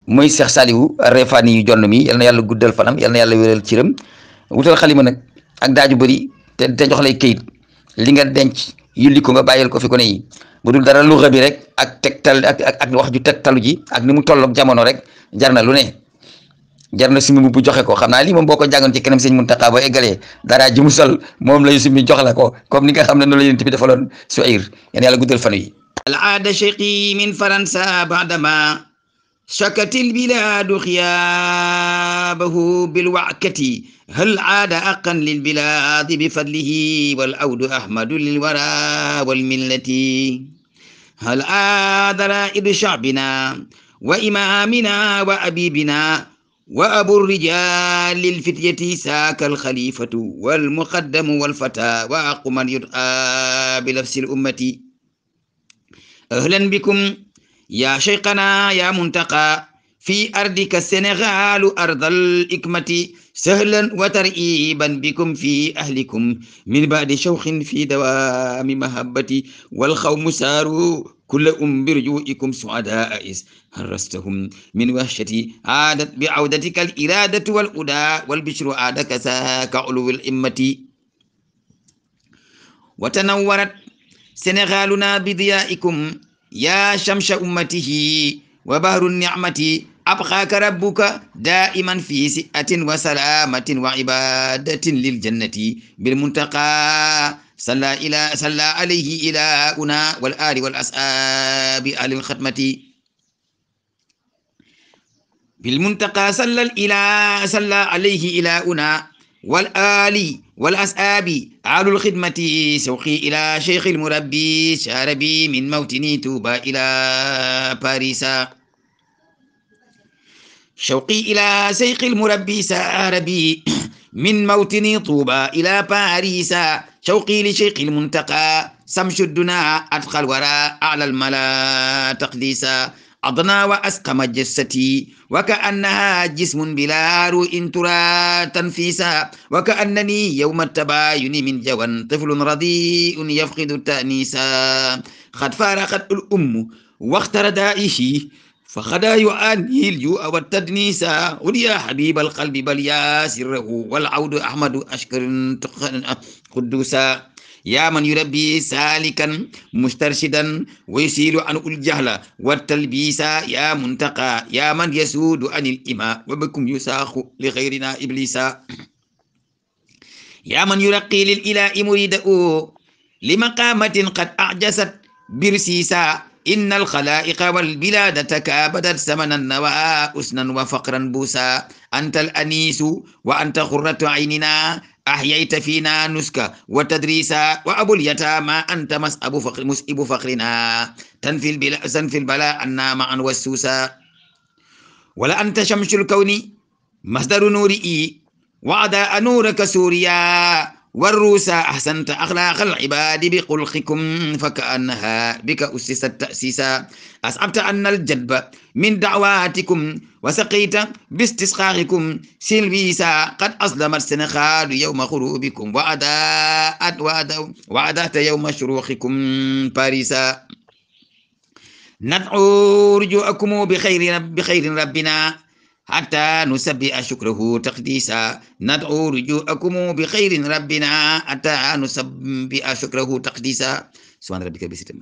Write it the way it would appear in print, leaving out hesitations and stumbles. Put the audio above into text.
mooy Cheikh Saliou Refani yu jonn mi yal na yàlla guddal fanam yal na yàlla wéral ciram wutal xalima nag ak daaju bëri te jox lay këyit li nga denc yulli ko nga bàyyil ko fi ko ne yi bu dul dara luxa bi rek ak tegtal ak wax ju tegtalu ji ak ni mu tolloog jamono rek jar na lu ne jar na simi bu joxe ko xam naa lii moom boo ko jàngoon ci kanam sëñ Muntaxa ba eggalee dara ji mu sol moom lay simi jox la ko comme ni nga xam ne noonu la yéen bi defaloon Suhayr yéen yàlla guddal fan yi العاد شيقي من فرنسا بعدما شكت البلاد خيابه بالوعكة هل عاد أقا للبلاد بفضله والعود أحمد للورى والملة هل عاد رائد شعبنا وإمامنا وأبيبنا وأبو الرجال للفتية ساك الخليفة والمقدم والفتى وأق من يدعى بنفس الأمة أهلا بكم يا شيخنا يا منتقى في أرضك السنغال أرض الإكمة سهلا وترئيبا بكم في أهلكم من بعد شوخ في دوام محبتي والخوم ساروا كل برجوئكم سعداء إذ هرستهم من وحشتي عادت بعودتك الإرادة والأداء والبشر عاد كساك علو الإمة وتنورت سنغالنا بضيائكم يا شمس أمته وبهر النعمة أبقاك ربك دائما في سئة وسلامة وعبادة للجنة بالمنتقى صلى عليه إلهنا والآل والأصحاب آل الختمة بالمنتقى صلى عليه إلهنا والآل والأصحاب آل الخدمة سوقي إلى شيخ المربي شاربي من موتني توبى إلى باريس شوقي إلى شيخ المربي ساربي من موتني طوبى إلى باريس شوقي لشيخ المنتقى سمش الدنا أدخل وراء أعلى الملا تقديسا أضنى وأسقم جستي وكأنها جسم بلا روء ترى تنفيسا وكأنني يوم التباين من جوى طفل رضيء يفقد التأنيسا قد فارقت الأم واختر دائشي فخدا يعاني الجوع والتدنيسا وليا حبيب القلب بل يا سره والعود أحمد أشكر قدوسا يا من يربي سالكا مسترشدا ويسيل عن الجهل والتلبيس يا منتقى يا من يسود عن الإماء وبكم يساخ لغيرنا إبليسا يا من يرقي للإله مريده لمقامة قد أعجزت برسيسا إن الخلائق والبلاد تكابدت ثمنا وأسنا وفقرا بوسا أنت الأنيس وأنت خرة عيننا أحييت فينا نسكا وتدريسا وأبو اليتامى أنت مسئب فقرنا تنفي البلاء عنا معا والسوسا ولا أنت شمس الكون مصدر نوري وعداء نورك سوريا والروسا أحسنت أخلاق العباد بخلقكم فكأنها بك أسست تأسيسا أصعبت أن الجدب من دعواتكم وسقيت باستسقاقكم سلفيسا قد أظلمت سنغال يوم غروبكم وأدأت يوم شروقكم باريسا ندعو رجوعكم بخير ربنا حتى نسبح شكره تقديسا ندعو رجوعكم بخير ربنا حتى نسبح شكره تقديسا سبحان ربك بستم